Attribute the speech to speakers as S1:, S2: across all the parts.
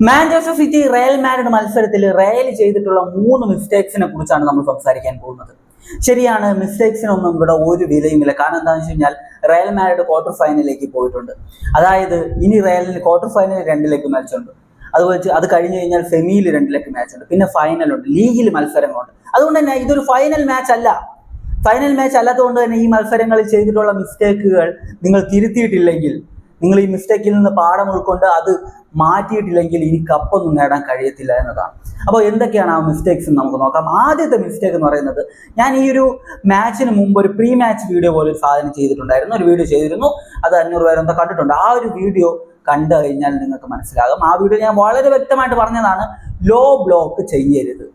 S1: Manchester city Real Madrid മത്സരത്തിൽ Real ചെയ്തിട്ടുള്ള 3 മിസ്റ്റേക്സിനെ കുറിച്ചാണ് നമ്മൾ സംസാരിക്കാൻ പോകുന്നത്. ശരിയാണ്, മിസ്റ്റേക്സിനൊന്നും ഇവിടെ ഒരു വിലയുമില്ല. കാരണം എന്താണെന്ന് വെച്ച് കഴിഞ്ഞാൽ റയൽ മാഡ്രിഡ് ക്വാർട്ടർ ഫൈനലിലേക്ക് പോയിട്ടുണ്ട്. അതായത് ഇനി റയലിന് ക്വാർട്ടർ ഫൈനലിൽ 2 ലെഗ് മാച്ച് ഉണ്ട്. അത് കഴിഞ്ഞ് കഴിഞ്ഞാൽ സെമിയിൽ 2 ലെഗ് മാച്ച് ഉണ്ട്, പിന്നെ ഫൈനലുണ്ട്, ലീഗിൽ മത്സരങ്ങളുണ്ട്. അതുകൊണ്ട് തന്നെ ഇതൊരു ഫൈനൽ മാച്ച് അല്ല. ഫൈനൽ മാച്ച് അല്ലാത്തതുകൊണ്ട് തന്നെ ഈ മത്സരങ്ങളിൽ ചെയ്തിട്ടുള്ള മിസ്റ്റേക്കുകൾ നിങ്ങൾ തിരുത്തിയിട്ടില്ലെങ്കിൽ, നിങ്ങൾ ഈ മിസ്റ്റേക്കിൽ നിന്ന് പാഠം ഉൾക്കൊണ്ട് അത് മാറ്റിയിട്ടില്ലെങ്കിൽ ഇനി കപ്പൊന്നും നേടാൻ കഴിയത്തില്ല എന്നതാണ്. അപ്പോൾ എന്തൊക്കെയാണ് ആ മിസ്റ്റേക്സ് നമുക്ക് നോക്കാം. ആദ്യത്തെ മിസ്റ്റേക്ക് എന്ന് പറയുന്നത്, ഞാൻ ഈ ഒരു മാച്ചിന് മുമ്പ് ഒരു പ്രീ മാച്ച് വീഡിയോ പോലെ ഒരു സാധനം ചെയ്തിട്ടുണ്ടായിരുന്നു. ഒരു വീഡിയോ ചെയ്തിരുന്നു, അത് 500 പേരെ എന്താ കണ്ടിട്ടുണ്ട്. ആ ഒരു വീഡിയോ കണ്ടു കഴിഞ്ഞാൽ നിങ്ങൾക്ക് മനസ്സിലാകും. ആ വീഡിയോ ഞാൻ വളരെ വ്യക്തമായിട്ട് പറഞ്ഞതാണ്, ലോ ബ്ലോക്ക് ചെയ്യരുത്.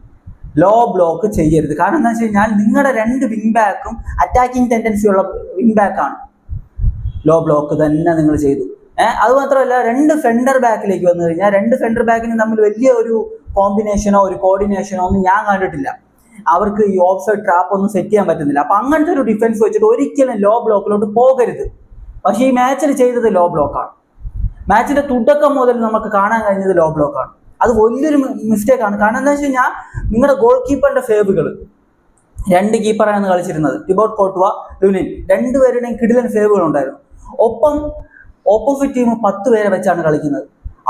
S1: കാരണം എന്താ വെച്ച് കഴിഞ്ഞാൽ നിങ്ങളുടെ 2 വിങ് ബാക്കും അറ്റാക്കിംഗ് ടെൻഡൻസി ഉള്ള വിങ് ബാക്കാണ്. ലോ ബ്ലോക്ക് തന്നെ നിങ്ങൾ ചെയ്തു. അത് മാത്രമല്ല, 2 സെന്റർ ബാക്കിലേക്ക് വന്നു കഴിഞ്ഞാൽ 2 സെന്റർ ബാക്കിന് തമ്മിൽ വലിയ ഒരു കോമ്പിനേഷനോ ഒരു കോർഡിനേഷനോ ഒന്നും ഞാൻ കണ്ടിട്ടില്ല. അവർക്ക് ഈ ഓഫ് സൈഡ് ട്രാപ്പ് ഒന്നും സെറ്റ് ചെയ്യാൻ പറ്റുന്നില്ല. അപ്പൊ അങ്ങനത്തെ ഒരു ഡിഫൻസ് വെച്ചിട്ട് ഒരിക്കലും ലോ ബ്ലോക്കിലോട്ട് പോകരുത്. പക്ഷേ ഈ മാച്ചിൽ ചെയ്തത് ലോ ബ്ലോക്കാണ്. മാച്ചിന്റെ തുടക്കം മുതൽ നമുക്ക് കാണാൻ കഴിഞ്ഞത് ലോ ബ്ലോക്കാണ്. അത് വലിയൊരു മിസ്റ്റേക്കാണ്. കാരണം എന്താ വെച്ച് കഴിഞ്ഞാൽ നിങ്ങളുടെ ഗോൾ കീപ്പറിന്റെ സേവുകൾ, 2 കീപ്പറാണ് കളിച്ചിരുന്നത്, തിബോട്ട് കോർട്ടുവ, ലുനിൻ, 2 പേരുടെയും കിടിലൻ സേവുകൾ ഉണ്ടായിരുന്നു. ഒപ്പം ഓപ്പോസിറ്റ് ടീം 10 പേരെ വെച്ചാണ് കളിക്കുന്നത്.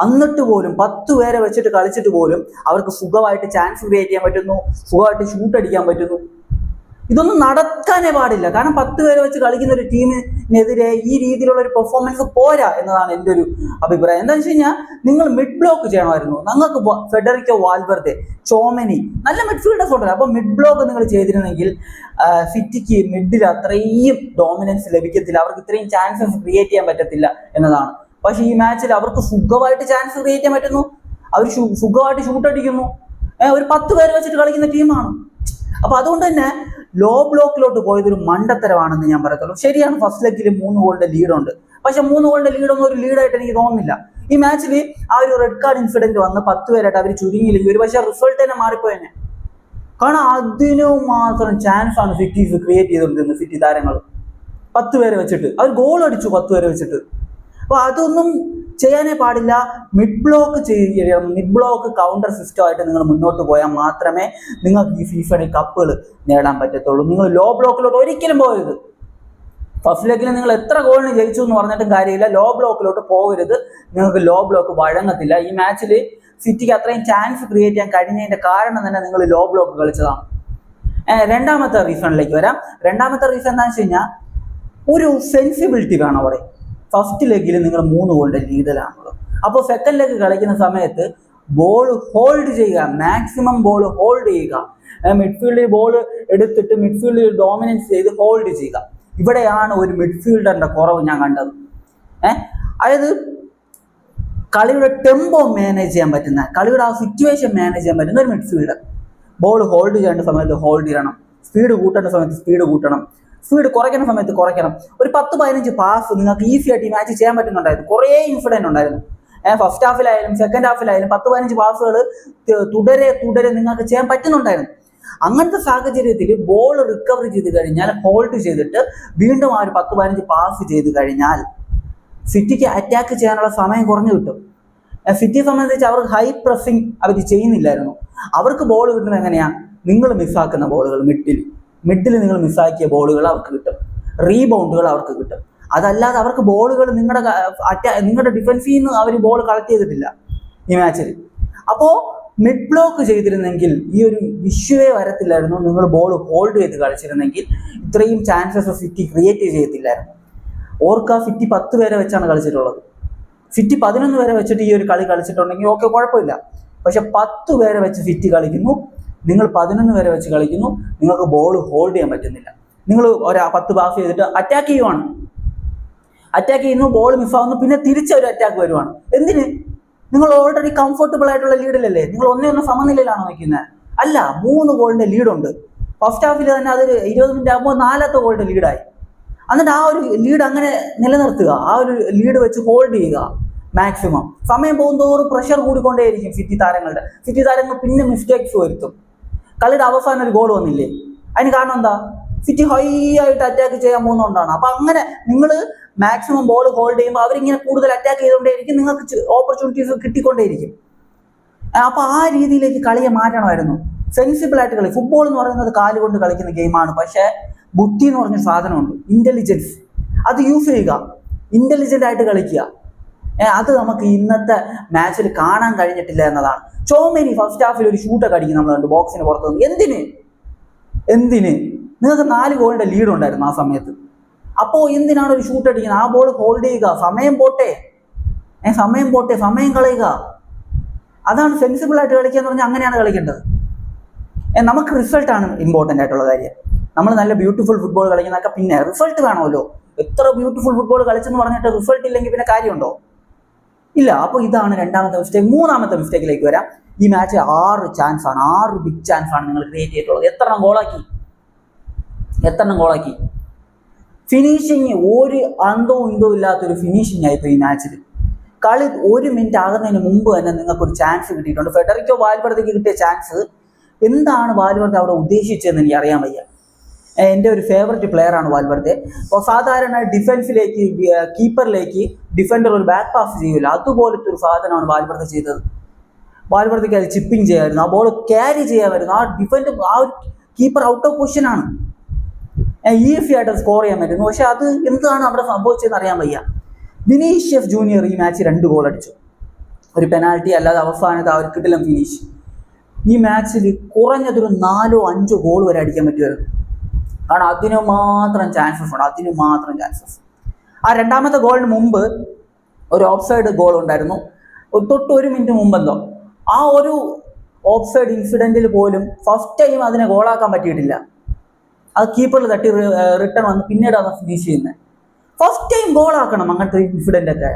S1: എന്നിട്ട് പോലും 10 പേരെ വെച്ചിട്ട് കളിച്ചിട്ട് പോലും അവർക്ക് സുഖമായിട്ട് ചാൻസ് ക്രിയേറ്റ് ചെയ്യാൻ പറ്റുന്നു, സുഖമായിട്ട് ഷൂട്ട് അടിക്കാൻ പറ്റുന്നു. ഇതൊന്നും നടക്കാനേ പാടില്ല. കാരണം 10 പേരെ വെച്ച് കളിക്കുന്ന ഒരു ടീമിനെതിരെ ഈ രീതിയിലുള്ള ഒരു പെർഫോമൻസ് പോരാ എന്നതാണ് എൻ്റെ ഒരു അഭിപ്രായം. എന്താണെന്ന് വെച്ച് കഴിഞ്ഞാൽ നിങ്ങൾ മിഡ് ബ്ലോക്ക് ചെയ്യണമായിരുന്നു. നിങ്ങൾക്ക് ഫെഡറിക്കോ വാൽവർദെ, ചോമനി, നല്ല മിഡ്ഫീൽഡേഴ്സ് ഉണ്ടല്ലോ. അപ്പോൾ മിഡ് ബ്ലോക്ക് നിങ്ങൾ ചെയ്തിരുന്നെങ്കിൽ സിറ്റിക്ക് മിഡിൽ അത്രയും ഡോമിനൻസ് ലഭിക്കത്തില്ല, അവർക്ക് ഇത്രയും ചാൻസസ് ക്രിയേറ്റ് ചെയ്യാൻ പറ്റത്തില്ല എന്നതാണ്. പക്ഷേ ഈ മാച്ചിൽ അവർക്ക് സുഖമായിട്ട് ചാൻസ് ക്രിയേറ്റ് ചെയ്യാൻ പറ്റുന്നു, അവർ സുഖമായിട്ട് ഷൂട്ട് അടിക്കുന്നു. ഒരു 10 പേരെ വെച്ചിട്ട് കളിക്കുന്ന ടീമാണ്. അപ്പൊ അതുകൊണ്ട് തന്നെ ലോ ബ്ലോക്കിലോട്ട് പോയതൊരു മണ്ടത്തരമാണെന്ന് ഞാൻ പറയത്തുള്ളൂ. ശരിയാണ്, ഫസ്റ്റ് ലെഗിൽ 3 ഗോളിന്റെ ലീഡുണ്ട്. പക്ഷെ 3 ഗോളിന്റെ ലീഡൊന്നും ഒരു ലീഡായിട്ട് എനിക്ക് തോന്നുന്നില്ല. ഈ മാച്ചിൽ ആ ഒരു റെഡ് കാർഡ് ഇൻസിഡന്റ് വന്ന് 10 പേരായിട്ട് അവർ ചുരുങ്ങിയില്ലെങ്കിൽ ഒരു പക്ഷേ റിസൾട്ട് തന്നെ മാറിപ്പോയെന്നെ. കാരണം അതിനു മാത്രം ചാൻസ് ആണ് സിറ്റീസ് ക്രിയേറ്റ് ചെയ്തുകൊണ്ടിരുന്നത്. സിറ്റി താരങ്ങൾ 10 പേരെ വെച്ചിട്ട് അവർ ഗോൾ അടിച്ചു, 10 പേരെ വെച്ചിട്ട്. അപ്പൊ അതൊന്നും ചെയ്യാനേ പാടില്ല. മിഡ് ബ്ലോക്ക് ചെയ്യണം. മിഡ് ബ്ലോക്ക് കൗണ്ടർ സിസ്റ്റമായിട്ട് നിങ്ങൾ മുന്നോട്ട് പോയാൽ മാത്രമേ നിങ്ങൾക്ക് ഈ ഫിഫയുടെ കപ്പുകൾ നേടാൻ പറ്റത്തുള്ളൂ. നിങ്ങൾ ലോ ബ്ലോക്കിലോട്ട് ഒരിക്കലും പോകരുത്. ഫസ്റ്റ് ലെഗിൽ നിങ്ങൾ എത്ര ഗോളിന് ജയിച്ചു എന്ന് പറഞ്ഞിട്ടും കാര്യമില്ല, ലോ ബ്ലോക്കിലോട്ട് പോകരുത്. നിങ്ങൾക്ക് ലോ ബ്ലോക്ക് വഴങ്ങത്തില്ല. ഈ മാച്ചിൽ സിറ്റിക്ക് അത്രയും ചാൻസ് ക്രിയേറ്റ് ചെയ്യാൻ കഴിഞ്ഞതിന്റെ കാരണം തന്നെ നിങ്ങൾ ലോ ബ്ലോക്ക് കളിച്ചതാണ്. രണ്ടാമത്തെ റീസണിലേക്ക് വരാം. രണ്ടാമത്തെ റീസൺ എന്താണെന്ന് വെച്ച് കഴിഞ്ഞാൽ ഒരു സെൻസിബിലിറ്റി വേണം അവിടെ. ഫസ്റ്റ് ലെഗിൽ നിങ്ങൾ 3 ഗോളിന്റെ ലീഡിലാണുള്ളത്. അപ്പോൾ സെക്കൻഡ് ലെഗ് കളിക്കുന്ന സമയത്ത് ബോൾ ഹോൾഡ് ചെയ്യുക, മാക്സിമം ബോൾ ഹോൾഡ് ചെയ്യുക. മിഡ്ഫീൽഡിൽ ബോൾ എടുത്തിട്ട് മിഡ്ഫീൽഡിൽ ഡോമിനൻസ് ചെയ്ത് ഹോൾഡ് ചെയ്യുക. ഇവിടെയാണ് ഒരു മിഡ്ഫീൽഡറിന്റെ കുറവ് ഞാൻ കണ്ടത്. അതായത് കളിയുടെ ടെമ്പോ മാനേജ് ചെയ്യാൻ പറ്റുന്ന, കളിയുടെ ആ സിറ്റുവേഷൻ മാനേജ് ചെയ്യാൻ പറ്റുന്ന ഒരു മിഡ്ഫീൽഡർ. ബോൾ ഹോൾഡ് ചെയ്യേണ്ട സമയത്ത് ഹോൾഡ് ചെയ്യണം, സ്പീഡ് കൂട്ടേണ്ട സമയത്ത് സ്പീഡ് കൂട്ടണം, സ്പീഡ് കുറയ്ക്കുന്ന സമയത്ത് കുറയ്ക്കണം. ഒരു 10-15 പാസ് നിങ്ങൾക്ക് ഈസി ആയിട്ട് ഈ മാച്ച് ചെയ്യാൻ പറ്റുന്നുണ്ടായിരുന്നു. കുറേ ഇൻസിഡന്റ് ഉണ്ടായിരുന്നു. ഫസ്റ്റ് ഹാഫിലായാലും സെക്കൻഡ് ഹാഫിലായാലും 10-15 പാസുകൾ തുടരെ നിങ്ങൾക്ക് ചെയ്യാൻ പറ്റുന്നുണ്ടായിരുന്നു. അങ്ങനത്തെ സാഹചര്യത്തിൽ ബോൾ റിക്കവർ ചെയ്ത് കഴിഞ്ഞാൽ ഹോൾഡ് ചെയ്തിട്ട് വീണ്ടും ആ ഒരു 10-15 പാസ് ചെയ്ത് കഴിഞ്ഞാൽ സിറ്റിക്ക് അറ്റാക്ക് ചെയ്യാനുള്ള സമയം കുറഞ്ഞു കിട്ടും. സിറ്റിയെ സംബന്ധിച്ച് അവർ ഹൈ പ്രസിങ് അവർ ചെയ്യുന്നില്ലായിരുന്നു. അവർക്ക് ബോൾ കിട്ടുന്നത് എങ്ങനെയാണ്? നിങ്ങൾ മിസ്സാക്കുന്ന ബോളുകൾ, മിഡിൽ നിങ്ങൾ മിസ്സാക്കിയ ബോളുകൾ അവർക്ക് കിട്ടും, റീബൗണ്ടുകൾ അവർക്ക് കിട്ടും. അതല്ലാതെ അവർക്ക് ബോളുകൾ നിങ്ങളുടെ ഡിഫൻസിൽ നിന്ന് അവർ ബോൾ കളക്ട് ചെയ്തിട്ടില്ല ഈ മാച്ചിൽ. അപ്പോൾ മിഡ് ബ്ലോക്ക് ചെയ്തിരുന്നെങ്കിൽ ഈ ഒരു ഇഷ്യൂവേ വരത്തില്ലായിരുന്നു. നിങ്ങൾ ബോൾ ഹോൾഡ് ചെയ്ത് കളിച്ചിരുന്നെങ്കിൽ ഇത്രയും ചാൻസസ് സിറ്റി ക്രിയേറ്റ് ചെയ്യത്തില്ലായിരുന്നു. ഓർക്ക, സിറ്റി 10 പേരെ വെച്ചാണ് കളിച്ചിട്ടുള്ളത്. സിറ്റി 11 പേരെ വെച്ചിട്ട് ഈ ഒരു കളി കളിച്ചിട്ടുണ്ടെങ്കിൽ ഓക്കെ, കുഴപ്പമില്ല. പക്ഷെ 10 പേരെ വെച്ച് സിറ്റി കളിക്കുന്നു, നിങ്ങൾ 11 പേരെ വെച്ച് കളിക്കുന്നു. നിങ്ങൾക്ക് ബോൾ ഹോൾഡ് ചെയ്യാൻ പറ്റുന്നില്ല. നിങ്ങൾ 10 പാസ് ചെയ്തിട്ട് അറ്റാക്ക് ചെയ്യുന്നു, ബോൾ മിസ്സാവുന്നു, പിന്നെ തിരിച്ചൊരു അറ്റാക്ക് വരുവാണ്. എന്തിന്? നിങ്ങൾ ഓൾറെഡി കംഫർട്ടബിൾ ആയിട്ടുള്ള ലീഡിലല്ലേ? നിങ്ങൾ 1-1 സമനിലയിലാണോ നിൽക്കുന്നത്? അല്ല, 3 ഗോളിന്റെ ലീഡുണ്ട്. ഫസ്റ്റ് ഹാഫിൽ തന്നെ അത് 20 മിനിറ്റ് ആകുമ്പോൾ 4ാമത്തെ ഗോളിന്റെ ലീഡായി. എന്നിട്ട് ആ ഒരു ലീഡ് അങ്ങനെ നിലനിർത്തുക, ആ ഒരു ലീഡ് വെച്ച് ഹോൾഡ് ചെയ്യുക മാക്സിമം. സമയം പോകുന്തോറും പ്രഷർ കൂടിക്കൊണ്ടേയിരിക്കും സിറ്റി താരങ്ങൾ പിന്നെ മിസ്റ്റേക്സ് വരുത്തും. കളിയുടെ അവസാനം ഒരു ഗോൾ വന്നില്ലേ? അതിന് കാരണം എന്താ? സിറ്റി ഹൈ ആയിട്ട് അറ്റാക്ക് ചെയ്യാൻ പോകുന്നതുകൊണ്ടാണ്. അപ്പൊ അങ്ങനെ നിങ്ങൾ മാക്സിമം ബോൾ ഹോൾഡ് ചെയ്യുമ്പോൾ അവരിങ്ങനെ കൂടുതൽ അറ്റാക്ക് ചെയ്തുകൊണ്ടേയിരിക്കും, നിങ്ങൾക്ക് ഓപ്പർച്യൂണിറ്റീസ് കിട്ടിക്കൊണ്ടേയിരിക്കും. അപ്പോൾ ആ രീതിയിലേക്ക് കളിയെ മാറ്റണമായിരുന്നു. സെൻസിബിൾ ആയിട്ട് കളി. ഫുട്ബോൾ എന്ന് പറയുന്നത് കാലുകൊണ്ട് കളിക്കുന്ന ഗെയിമാണ്. പക്ഷേ ബുദ്ധി എന്ന് പറഞ്ഞൊരു സാധനമുണ്ട്, ഇന്റലിജൻസ്. അത് യൂസ് ചെയ്യുക, ഇന്റലിജന്റ് ആയിട്ട് കളിക്കുക. അത് നമുക്ക് ഇന്നത്തെ മാച്ചിൽ കാണാൻ കഴിഞ്ഞിട്ടില്ല എന്നതാണ്. ചോമേനി ഫസ്റ്റ് ഹാഫിൽ ഒരു ഷൂട്ടൊക്കെ അടിക്കും നമ്മൾ കണ്ടു ബോക്സിന് പുറത്തുനിന്ന്. എന്തിന് നിങ്ങൾക്ക് 4 ഗോളിന്റെ ലീഡ് ഉണ്ടായിരുന്നു ആ സമയത്ത്. അപ്പോൾ എന്തിനാണ് ഒരു ഷൂട്ട് അടിക്കുന്നത്? ആ ബോൾ ഹോൾഡ് ചെയ്യുക, സമയം പോട്ടെ, സമയം കളയുക. അതാണ് സെൻസിബിൾ ആയിട്ട് കളിക്കുക എന്ന് പറഞ്ഞാൽ. അങ്ങനെയാണ് കളിക്കേണ്ടത്. നമുക്ക് റിസൾട്ടാണ് ഇമ്പോർട്ടൻ്റ് ആയിട്ടുള്ള കാര്യം. നമ്മൾ നല്ല ബ്യൂട്ടിഫുൾ ഫുട്ബോൾ കളിക്കുന്നതൊക്കെ പിന്നെ റിസൾട്ട് വേണമല്ലോ. എത്ര ബ്യൂട്ടിഫുൾ ഫുട്ബോൾ കളിച്ചെന്ന് പറഞ്ഞിട്ട് റിസൾട്ട് ഇല്ലെങ്കിൽ പിന്നെ കാര്യമുണ്ടോ? ഇല്ല. അപ്പോൾ ഇതാണ് രണ്ടാമത്തെ മിസ്റ്റേക്ക്. മൂന്നാമത്തെ മിസ്റ്റേക്കിലേക്ക് വരാം. ഈ മാച്ച് 6 ചാൻസ് ആണ്, 6 ബിഗ് ചാൻസ് ആണ് നിങ്ങൾ ക്രിയേറ്റ് ചെയ്തിട്ടുള്ളത്. എത്ര എണ്ണം ഗോളാക്കി? ഫിനിഷിങ് ഒരു അന്തവും ഇന്തവും ഇല്ലാത്തൊരു ഫിനിഷിങ് ആയിപ്പോൾ ഈ മാച്ചിൽ. കളി 1 മിനിറ്റ് ആകുന്നതിന് മുമ്പ് തന്നെ നിങ്ങൾക്കൊരു ചാൻസ് കിട്ടിയിട്ടുണ്ട്. ഫെഡറിക്കോ വാൽവർദയ്ക്ക് കിട്ടിയ ചാൻസ് എന്താണ് വാൽവർദെ അവിടെ ഉദ്ദേശിച്ചതെന്ന് എനിക്ക് അറിയാൻ വയ്യ. എൻ്റെ ഒരു ഫേവററ്റ് പ്ലെയർ ആണ് വാൽവർദെ. അപ്പോൾ സാധാരണ ഡിഫൻസിലേക്ക്, കീപ്പറിലേക്ക് ഡിഫൻഡർ ഒരു ബാക്ക് പാസ് ചെയ്യില്ല, അതുപോലത്തെ ഒരു സാധനമാണ് വാൽവർദെ ചെയ്തത്. വാൽവർദയ്ക്ക് അത് ചിപ്പിങ് ചെയ്യാമായിരുന്നു, ആ ബോൾ ക്യാരി ചെയ്യാമായിരുന്നു. ആ ഡിഫൻഡ്, ആ ഒരു കീപ്പർ ഔട്ട് ഓഫ് പൊസിഷനാണ്, ഈസി ആയിട്ട് സ്കോർ ചെയ്യാൻ പറ്റുന്നു. പക്ഷെ അത് എന്താണ് അവിടെ സംഭവിച്ചതെന്ന് അറിയാൻ വയ്യ. വിനീഷ്യസ് ജൂനിയർ ഈ മാച്ച് 2 ഗോൾ അടിച്ചു, ഒരു പെനാൽറ്റി അല്ലാതെ അവസാനത്തെ ആ ഒരു കിടിലം ഫിനിഷ്. ഈ മാച്ചിൽ കുറഞ്ഞതൊരു 4-5 ഗോൾ വരെ അടിക്കാൻ പറ്റുമായിരുന്നു. കാരണം അതിന് മാത്രം ചാൻസസ് ഉണ്ട്. ആ രണ്ടാമത്തെ ഗോളിന് മുമ്പ് ഒരു ഓഫ് സൈഡ് ഗോൾ ഉണ്ടായിരുന്നു, തൊട്ട് 1 മിനിറ്റ് മുമ്പെന്തോ. ആ ഒരു ഓഫ് സൈഡ് ഇൻസിഡന്റിൽ പോലും ഫസ്റ്റ് ടൈം അതിനെ ഗോളാക്കാൻ പറ്റിയിട്ടില്ല. അത് കീപ്പറിൽ തട്ടി റിട്ടേൺ വന്ന് പിന്നീട് അത് ഫിനിഷ് ചെയ്യുന്നത്. ഫസ്റ്റ് ടൈം ഗോളാക്കണം അങ്ങനത്തെ ഇൻസിഡന്റ് ഒക്കെ.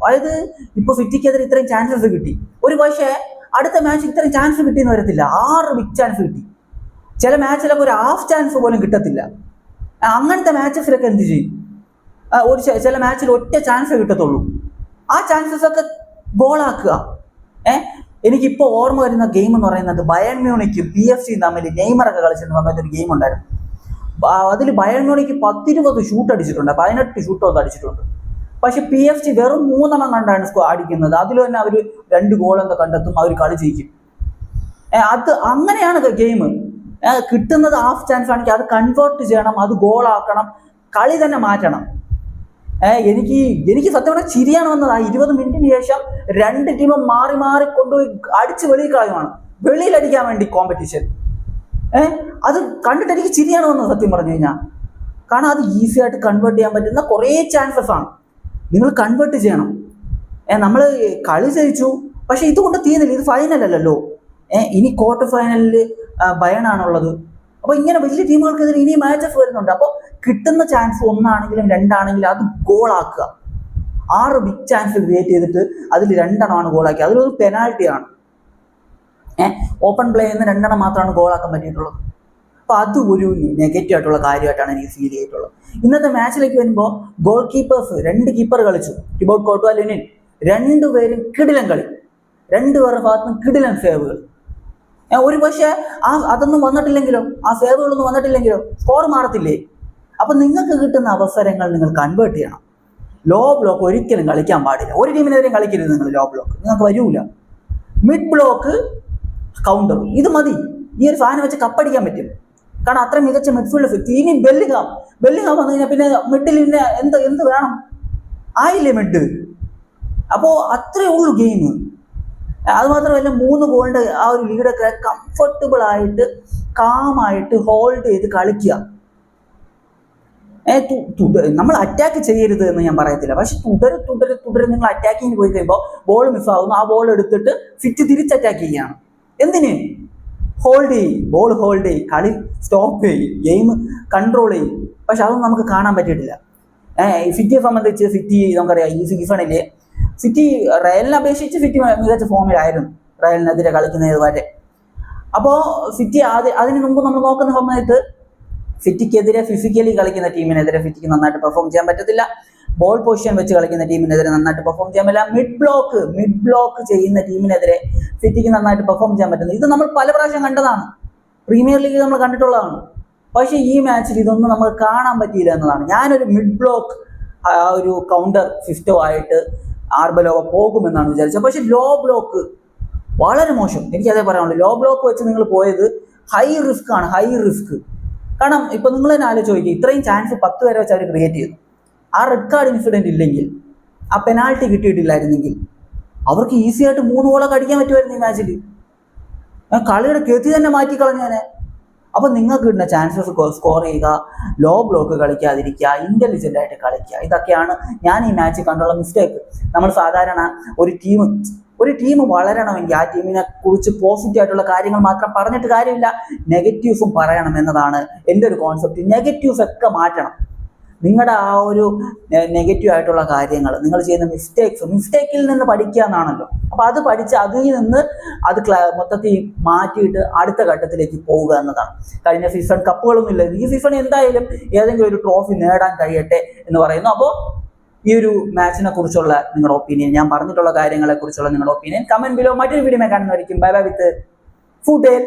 S1: അതായത് ഇപ്പൊ സിറ്റിക്കെതിരെ ഇത്രയും ചാൻസസ് കിട്ടി, ഒരു പക്ഷേ അടുത്ത മാച്ച് ഇത്രയും ചാൻസ് കിട്ടിയെന്ന് വരത്തില്ല. 6 ബിഗ് ചാൻസ് കിട്ടി. ചില മാച്ചിലൊക്കെ ഒരു ഹാഫ് ചാൻസ് പോലും കിട്ടത്തില്ല. അങ്ങനത്തെ മാച്ചസിലൊക്കെ എന്ത് ചെയ്യും? ചില മാച്ചിൽ ഒറ്റ ചാൻസ് കിട്ടത്തുള്ളൂ. ആ ചാൻസസ് ഒക്കെ ഗോളാക്കുക. എനിക്കിപ്പോൾ ഓർമ്മ വരുന്ന ഗെയിം എന്ന് പറയുന്നത് ബയൺ മ്യൂണിക്കും PSG തമ്മിൽ നെയ്മറൊക്കെ കളിച്ചെന്ന് പറഞ്ഞൊരു ഗെയിം ഉണ്ടായിരുന്നു. അതിൽ ബയൺ മ്യൂണിക്ക് 10-20 ഷൂട്ട് അടിച്ചിട്ടുണ്ട്, 18 ഷൂട്ടൊക്കെ അടിച്ചിട്ടുണ്ട്. പക്ഷെ PSG വെറും 3 കണ്ടാണ് അടിക്കുന്നത്. അതിൽ തന്നെ അവർ 2 ഗോൾ എന്താ കണ്ടെത്തും, അവർ കളി ജയിക്കും. അത് അങ്ങനെയാണ് ഗെയിം. കിട്ടുന്നത് ഹാഫ് ചാൻസ് ആണെങ്കിൽ അത് കൺവേർട്ട് ചെയ്യണം, അത് ഗോളാക്കണം, കളി തന്നെ മാറ്റണം. എനിക്ക് സത്യം പറഞ്ഞാൽ ചിരിയാണ് വന്നത്. ആ 20 മിനിറ്റിന് ശേഷം 2 ടീമും മാറി കൊണ്ടുപോയി അടിച്ച് വെളിയിൽ കളയുവാണ്, വെളിയിലടിക്കാൻ വേണ്ടി കോമ്പറ്റീഷൻ. അത് കണ്ടിട്ട് എനിക്ക് ചിരിയാണ് വന്നത് സത്യം പറഞ്ഞു കഴിഞ്ഞാൽ. കാരണം അത് ഈസി ആയിട്ട് കൺവേർട്ട് ചെയ്യാൻ പറ്റുന്ന കുറേ ചാൻസസ് ആണ്. നിങ്ങൾ കൺവേർട്ട് ചെയ്യണം. നമ്മൾ കളി ജയിച്ചു, പക്ഷെ ഇതുകൊണ്ട് തീരുന്നില്ല. ഇത് ഫൈനൽ അല്ലല്ലോ. ഇനി ക്വാർട്ടർ ഫൈനലിൽ ബയണാണുള്ളത്. അപ്പോൾ ഇങ്ങനെ വലിയ ടീമുകൾക്കെതിരെ ഇനി മാച്ചസ് വരുന്നുണ്ട്. അപ്പോൾ കിട്ടുന്ന ചാൻസ് 1 ആണെങ്കിലും 2 ആണെങ്കിലും അത് ഗോളാക്കുക. 6 ബിഗ് ചാൻസ് ക്രിയേറ്റ് ചെയ്തിട്ട് അതിൽ 2 എണ്ണമാണ് ഗോളാക്കി. അതിലൊരു പെനാൽറ്റിയാണ്. ഓപ്പൺ പ്ലേ നിന്ന് 2 എണ്ണം മാത്രമാണ് ഗോളാക്കാൻ പറ്റിയിട്ടുള്ളത്. അപ്പോൾ അത് ഒരു നെഗറ്റീവ് ആയിട്ടുള്ള കാര്യമായിട്ടാണ് എനിക്ക് ഫീൽ ചെയ്തിട്ടുള്ളത്. ഇന്നത്തെ മാച്ചിലേക്ക് വരുമ്പോൾ ഗോൾ കീപ്പേഴ്സ് 2 കീപ്പർ കളിച്ചു. ടിബോട്ട് കോർട്ടുവ, ലെനിൻ, 2 പേരും കിടിലൻ കളി. 2 പേരുടെ ഭാഗത്ത് നിന്ന് കിടിലൻ സേവുകൾ. ഒരു പക്ഷേ അതൊന്നും വന്നിട്ടില്ലെങ്കിലോ, ആ സേവുകളൊന്നും വന്നിട്ടില്ലെങ്കിലോ സ്കോർ മാറത്തില്ലേ? അപ്പം നിങ്ങൾക്ക് കിട്ടുന്ന അവസരങ്ങൾ നിങ്ങൾ കൺവേർട്ട് ചെയ്യണം. ലോ ബ്ലോക്ക് ഒരിക്കലും കളിക്കാൻ പാടില്ല. ഒരു ടീമിനെതിരെയും കളിക്കരുത് നിങ്ങൾ. ലോ ബ്ലോക്ക് നിങ്ങൾക്ക് വരൂല. മിഡ് ബ്ലോക്ക് കൗണ്ടർ, ഇത് മതി. ഈ ഒരു സാധനം വെച്ച് കപ്പടിക്കാൻ പറ്റും. കാരണം അത്ര മികച്ച മിഡ്ഫീൽഡ് ഫിക്സ്. ഇനി ബെല്ലിംഗാം വന്നു കഴിഞ്ഞാൽ പിന്നെ മിഡിൽ പിന്നെ എന്ത് വേണം? ആയില്ലേ മിഡ്? അപ്പോൾ അത്രേ ഉള്ളൂ ഗെയിം. അത് മാത്രമല്ല 3 ഗോളിൻ്റെ ആ ഒരു ലീഡൊക്കെ കംഫർട്ടബിൾ ആയിട്ട് കാമായിട്ട് ഹോൾഡ് ചെയ്ത് കളിക്കുക. നമ്മൾ അറ്റാക്ക് ചെയ്യരുത് എന്ന് ഞാൻ പറയത്തില്ല, പക്ഷെ തുടരെ നിങ്ങൾ അറ്റാക്കിങ്ങിന് പോയി കഴിയുമ്പോൾ ബോൾ മിസ്സാകുന്നു. ആ ബോൾ എടുത്തിട്ട് തിരിച്ച് അറ്റാക്ക് ചെയ്യുകയാണ്. എന്തിന്? ഹോൾഡ് ചെയ്യും, ബോൾ ഹോൾഡ് ചെയ്യും, കളി സ്റ്റോപ്പ് ചെയ്യും, ഗെയിം കൺട്രോൾ ചെയ്യും. പക്ഷെ അതൊന്നും നമുക്ക് കാണാൻ പറ്റിയിട്ടില്ല. സിറ്റിയെ സംബന്ധിച്ച് സിറ്റി നമുക്കറിയാം, ഈ സീസണിൽ സിറ്റി റയലിനെ അപേക്ഷിച്ച് സിറ്റി മികച്ച ഫോമിലായിരുന്നു റയലിനെതിരെ കളിക്കുന്നത് വരെ. അപ്പോൾ സിറ്റി അതിന് മുമ്പ് നമ്മൾ നോക്കുന്ന സമയത്ത് സിറ്റിക്കെതിരെ ഫിസിക്കലി കളിക്കുന്ന ടീമിനെതിരെ സിറ്റിക്ക് നന്നായിട്ട് പെർഫോം ചെയ്യാൻ പറ്റത്തില്ല. ബോൾ പൊസിഷൻ വെച്ച് കളിക്കുന്ന ടീമിനെതിരെ നന്നായിട്ട് പെർഫോം ചെയ്യാൻ പറ്റില്ല. മിഡ് ബ്ലോക്ക് ചെയ്യുന്ന ടീമിനെതിരെ സിറ്റിക്ക് നന്നായിട്ട് പെർഫോം ചെയ്യാൻ പറ്റുന്നത് ഇത് നമ്മൾ പല പ്രാവശ്യം കണ്ടതാണ്. പ്രീമിയർ ലീഗ് നമ്മൾ കണ്ടിട്ടുള്ളതാണ്. പക്ഷേ ഈ മാച്ചിൽ ഇതൊന്നും നമുക്ക് കാണാൻ പറ്റിയില്ല എന്നതാണ്. ഞാനൊരു മിഡ് ബ്ലോക്ക് ഒരു കൗണ്ടർ സിസ്റ്റം ആയിട്ട് ആർബലോവ പോകുമെന്നാണ് വിചാരിച്ചത്. പക്ഷെ ലോ ബ്ലോക്ക് വളരെ മോശം. എനിക്ക് അതേ പറയാനുള്ളൂ. ലോ ബ്ലോക്ക് വെച്ച് നിങ്ങൾ പോയത് ഹൈ റിസ്ക് ആണ്, ഹൈ റിസ്ക്. കാരണം ഇപ്പൊ നിങ്ങൾ തന്നെ ആലോചിച്ച് നോക്കി, ഇത്രയും ചാൻസ് 10 വരെ വെച്ച് അവർ ക്രിയേറ്റ് ചെയ്തു. ആ റെഡ് കാർഡ് ഇൻസിഡന്റ് ഇല്ലെങ്കിൽ, ആ പെനാൾട്ടി കിട്ടിയിട്ടില്ലായിരുന്നെങ്കിൽ അവർക്ക് ഈസി ആയിട്ട് 3 ഗോളൊക്കെ അടിക്കാൻ പറ്റുമായിരുന്നു ഈ മാച്ചിൽ. കളിയുടെ ഗതി തന്നെ മാറ്റിക്കളഞ്ഞാനെ. അപ്പൊ നിങ്ങൾക്ക് കിട്ടുന്ന ചാൻസസ് സ്കോർ ചെയ്യുക, ലോ ബ്ലോക്ക് കളിക്കാതിരിക്കുക, ഇന്റലിജന്റ് ആയിട്ട് കളിക്കുക. ഇതൊക്കെയാണ് ഞാൻ ഈ മാച്ചിൽ കണ്ടുള്ള മിസ്റ്റേക്ക്. നമ്മൾ സാധാരണ ഒരു ടീം വളരണമെങ്കിൽ ആ ടീമിനെ കുറിച്ച് പോസിറ്റീവ് ആയിട്ടുള്ള കാര്യങ്ങൾ മാത്രം പറഞ്ഞിട്ട് കാര്യമില്ല, നെഗറ്റീവ്സും പറയണം എന്നതാണ് എൻ്റെ ഒരു കോൺസെപ്റ്റ്. നെഗറ്റീവ്സ് ഒക്കെ മാറ്റണം. നിങ്ങളുടെ ആ ഒരു നെഗറ്റീവ് ആയിട്ടുള്ള കാര്യങ്ങൾ, നിങ്ങൾ ചെയ്യുന്ന മിസ്റ്റേക്കിൽ നിന്ന് പഠിക്കുക എന്നാണല്ലോ. അപ്പൊ അത് പഠിച്ച് അതിൽ നിന്ന് അത് മൊത്തത്തിൽ മാറ്റിയിട്ട് അടുത്ത ഘട്ടത്തിലേക്ക് പോവുക എന്നതാണ്. കഴിഞ്ഞ സീസൺ കപ്പുകളൊന്നും ഇല്ല, ഈ സീസൺ എന്തായാലും ഏതെങ്കിലും ഒരു ട്രോഫി നേടാൻ കഴിയട്ടെ എന്ന് പറയുന്നു. അപ്പോൾ ഈ ഒരു മാച്ചിനെ കുറിച്ചുള്ള നിങ്ങളുടെ ഒപ്പീനിയൻ, ഞാൻ പറഞ്ഞിട്ടുള്ള കാര്യങ്ങളെ കുറിച്ചുള്ള നിങ്ങളുടെ ഒപ്പീനിയൻ കമന്റ് ബിലോ. മറ്റൊരു വീഡിയോ കാണുന്നതായിരിക്കും. ബൈ ബൈ വിത്ത് ഫുഡേൽ.